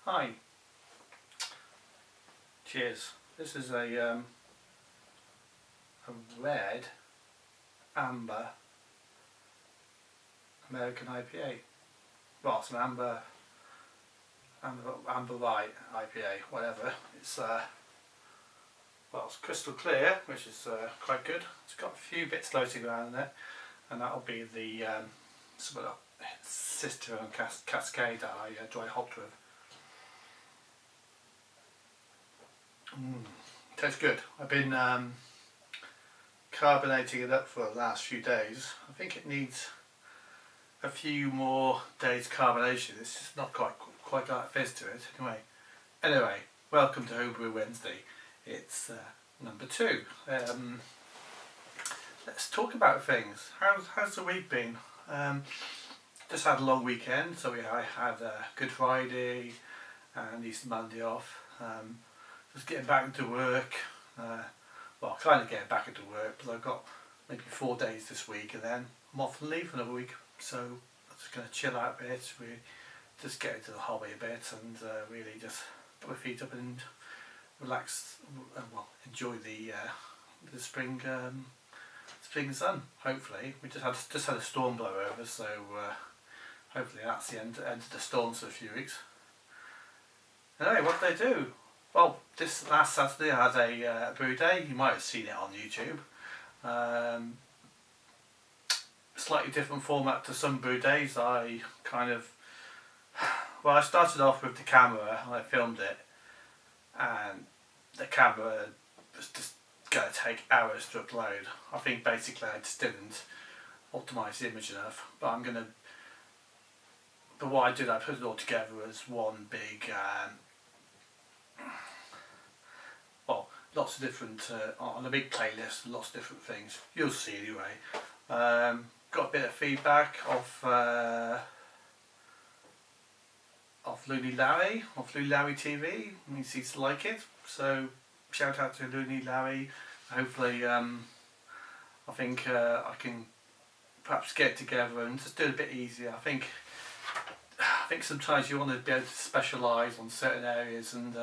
Hi. Cheers. This is a red amber American IPA. Well, it's an amber light IPA, whatever. It's it's crystal clear, which is quite good. It's got a few bits floating around in it, and that'll be the some of the sister and cascade that I dry hopped with. Tastes good. I've been carbonating it up for the last few days. I think it needs a few more days carbonation. It's just not quite got a fizz to it. Anyway, welcome to Homebrew Wednesday. It's number 2. Let's talk about things. How's the week been? Just had a long weekend, so I had Good Friday and Easter Monday off. Just getting back into work. Well, kind of getting back into work, but I've got maybe 4 days this week, and then I'm off and leave for another week. So I'm just going to chill out a bit, really just get into the hobby a bit, and really just put my feet up and relax. Well, enjoy the spring sun. Hopefully, we just had a storm blow over, so hopefully that's the end of the storms for a few weeks. Anyway, what did I do? Well, this last Saturday I had a brew day. You might have seen it on YouTube. Slightly different format to some brew days. I started off with the camera and I filmed it, and the camera was just going to take hours to upload. I think basically I just didn't optimise the image enough. But what I did, I put it all together as one big. Lots of different on a big playlist, lots of different things. You'll see anyway. Got a bit of feedback off Looney Larry TV. He seems to like it. So shout out to Looney Larry. Hopefully, I think I can perhaps get it together and just do it a bit easier. I think sometimes you want to be able to specialise on certain areas, and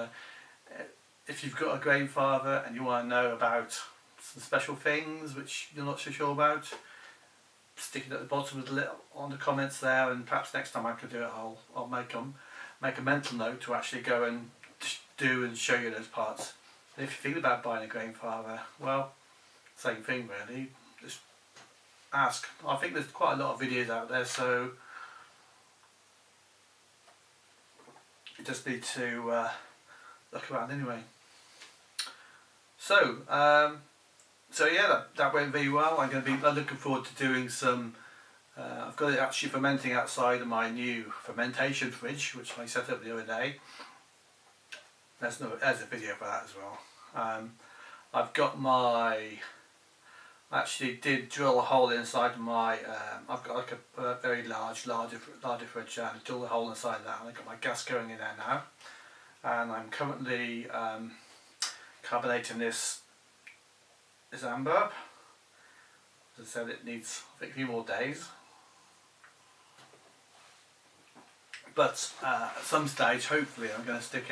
if you've got a grandfather and you want to know about some special things which you're not so sure about, stick it at the bottom of on the comments there, and perhaps next time I can do it, I'll make a mental note to actually go and do and show you those parts. And if you think about buying a grandfather, well, same thing really. Just ask. I think there's quite a lot of videos out there, so you just need to look around anyway. So yeah, that went very well. I'm looking forward to doing some. I've got it actually fermenting outside of my new fermentation fridge, which I set up the other day. There's a video for that as well. I've got I actually did drill a hole inside my. I've got like a very large fridge, and I drilled a hole inside that, and I've got my gas going in there now. And I'm currently carbonating this amber. As I said, it needs I think a few more days. But at some stage, hopefully, I'm going to stick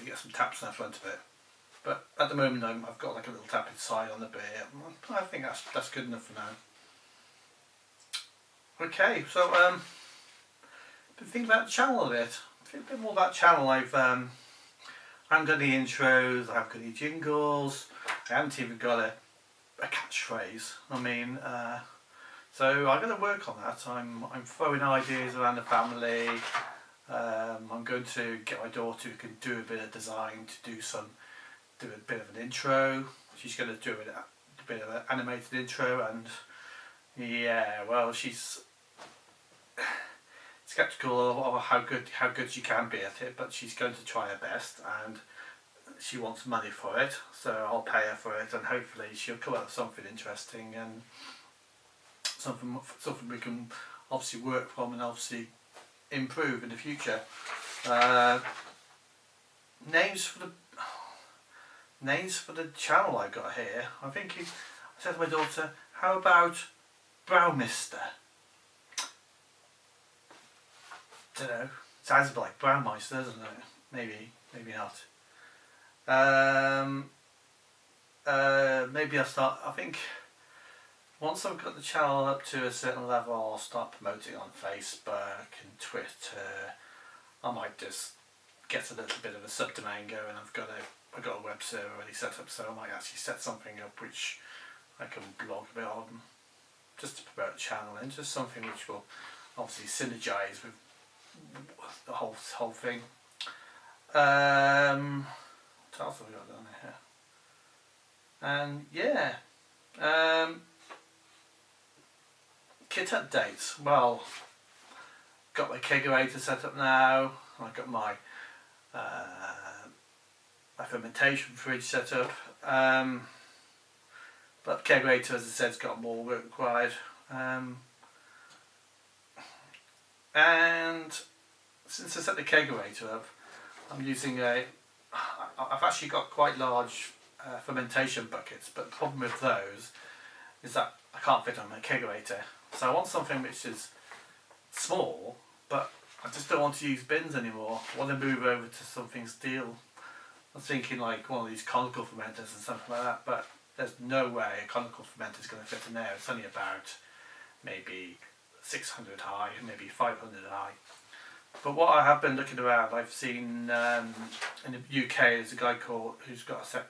get some taps in the front of it. But at the moment, I've got like a little tap inside on the beer. I think that's good enough for now. Okay, so been thinking about the channel a bit. A bit more about the channel. I haven't got any intros, I haven't got any jingles, I haven't even got a catchphrase. So I'm going to work on that. I'm throwing ideas around the family. I'm going to get my daughter who can do a bit of design to do a bit of an intro. She's going to do a bit of an animated intro, and yeah, well, she's skeptical of how good she can be at it, but she's going to try her best, and she wants money for it, so I'll pay her for it, and hopefully she'll come up with something interesting and something we can obviously work from and obviously improve in the future. Names for the channel I got here. I said to my daughter, how about Browmister? don't know. Sounds a bit like Brownmeister, doesn't it? Maybe not. Maybe I'll start. I think once I've got the channel up to a certain level, I'll start promoting on Facebook and Twitter. I might just get a little bit of a subdomain going. I've got a web server already set up, so I might actually set something up which I can blog a bit on, just to promote the channel, and just something which will obviously synergise with the whole thing. What else have we got down here? And yeah, kit updates. Well, got my kegerator set up now. I've got my fermentation fridge set up. But the kegerator, as I said, has got more work required. And since I set the kegerator up, I'm using I've actually got quite large fermentation buckets, but the problem with those is that I can't fit on my kegerator. So I want something which is small, but I just don't want to use bins anymore. I want to move over to something steel. I was thinking like one of these conical fermenters and something like that, but there's no way a conical fermenter is going to fit in there. It's only about maybe 600 high, maybe 500 high. But what I have been looking around, I've seen in the UK there's a guy who's got a set,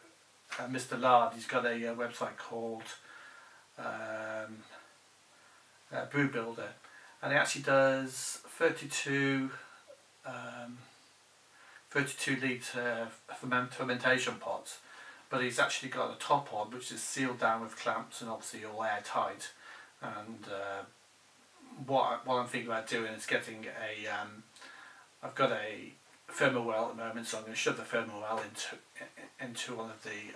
Mr. Lard. He's got a website called Brew Builder, and he actually does 32 litre fermentation pots, but he's actually got a top on which is sealed down with clamps and obviously all airtight. And what I'm thinking about doing is getting I've got a thermal well at the moment, so I'm going to shove the thermal well into one of the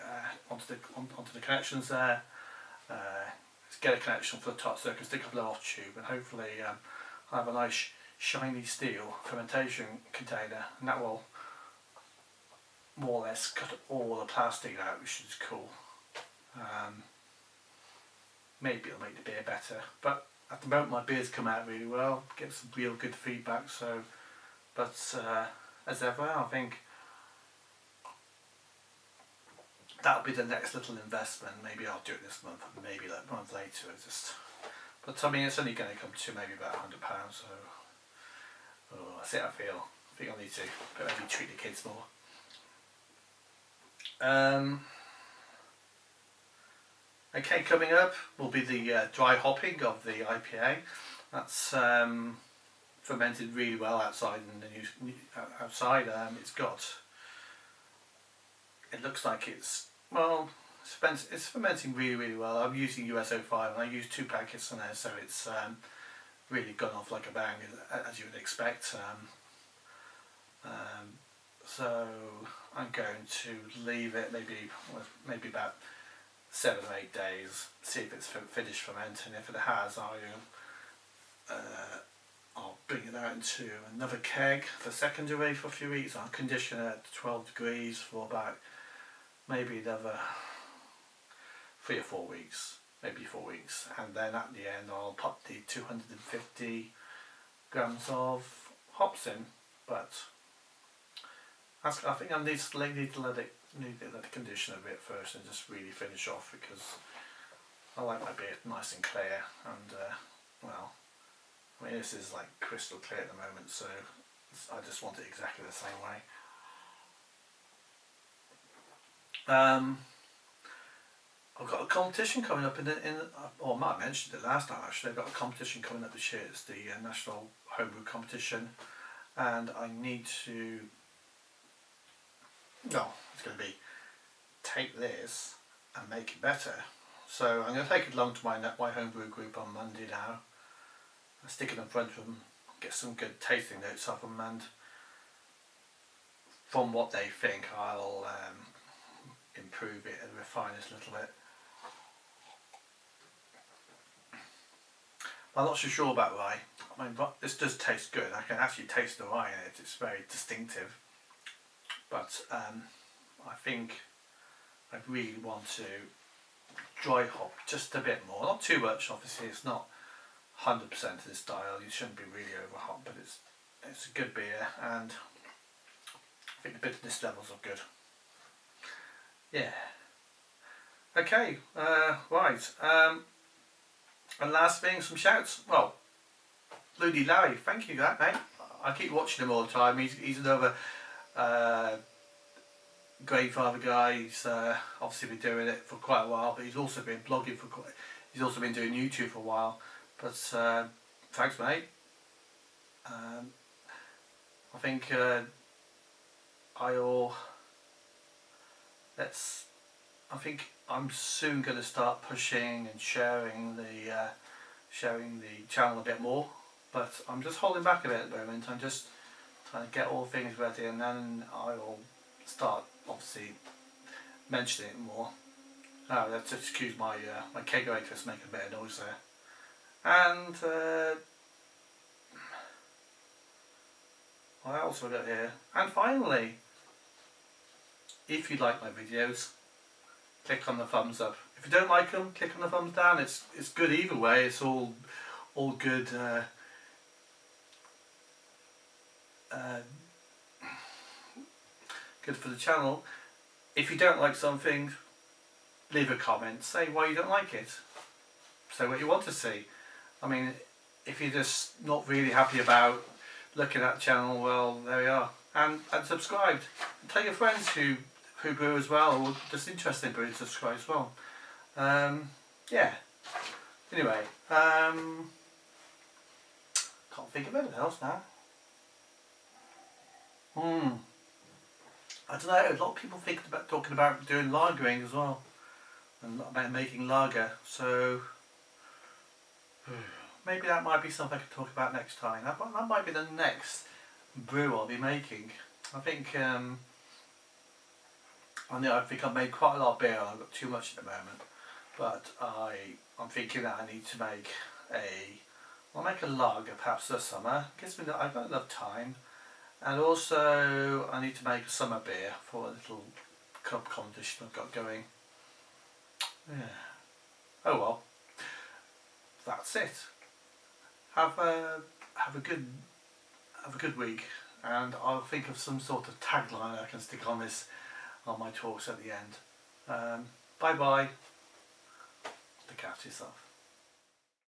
onto the connections there. Get a connection for the top so I can stick a blow-off tube, and hopefully I'll have a nice shiny steel fermentation container, and that will more or less cut all the plastic out, which is cool. Maybe it'll make the beer better, but at the moment my beers come out really well, get some real good feedback. So, but as ever, I think that'll be the next little investment. Maybe I'll do it this month, maybe like a month later. But I mean, it's only going to come to maybe about £100. So, that's it. I think I need to maybe treat the kids more. Okay, coming up will be the dry hopping of the IPA. That's fermented really well outside. Outside, it looks like it's fermenting really well. I'm using US-05 and I use 2 packets on there, so it's really gone off like a bang, as you would expect. So I'm going to leave it maybe about 7 or 8 days, see if it's finished fermenting. If it has, I'll bring it out into another keg for secondary for a few weeks. I'll condition it at 12 degrees for about maybe another 3 or 4 weeks, maybe 4 weeks, and then at the end I'll pop the 250 grams of hops in. But I think I need to let it condition a bit first and just really finish off, because I like my beer nice and clear, and well, I mean, this is like crystal clear at the moment, so I just want it exactly the same way. I've got a competition coming up I might have mentioned it last time actually. I've got a competition coming up this year. It's the National Homebrew Competition, and I need to, it's going to be take this and make it better. So I'm going to take it along to my homebrew group on Monday now. I'll stick it in front of them, get some good tasting notes off them, and from what they think I'll improve it and refine it a little bit. I'm not so sure about rye. I mean, this does taste good. I can actually taste the rye in it. It's very distinctive. But I think I really want to dry hop just a bit more. Not too much, obviously. It's not 100% of this style. You shouldn't be really over hop, but it's a good beer, and I think the bitterness levels are good. Yeah. Okay, right. And last thing, some shouts. Well, Looney Larry, thank you for that, mate. I keep watching him all the time. He's another grandfather guy. He's obviously been doing it for quite a while, but he's also been blogging for quite. He's also been doing YouTube for a while. But thanks, mate. I think I think I'm soon going to start pushing and sharing the channel a bit more. But I'm just holding back a bit at the moment. I'm just trying to get all things ready, and then I will start obviously mentioning it more. Oh, let's excuse my my kegerator is making a bit of noise there. And what else have I got here? And finally, if you like my videos, click on the thumbs up. If you don't like them, click on the thumbs down. It's good either way. It's all good. Good for the channel. If you don't like something, leave a comment. Say why you don't like it. Say what you want to see. I mean, if you're just not really happy about looking at the channel, well, there we are. And subscribe. Tell your friends who brew as well, or just interested in brewing, subscribe as well. Yeah. Anyway, can't think of anything else now. I don't know, a lot of people think about talking about doing lagering as well, and about making lager, so maybe that might be something I could talk about next time. That might be the next brew I'll be making. I think I think I've made quite a lot of beer. I've got too much at the moment, but I'm thinking that I need to make I'll make a lager perhaps this summer. I've got enough time. And also I need to make a summer beer for a little cup competition I've got going. Yeah. Oh well. That's it. Have a good week, and I'll think of some sort of tagline I can stick on my talks at the end. Bye bye. Look after yourself.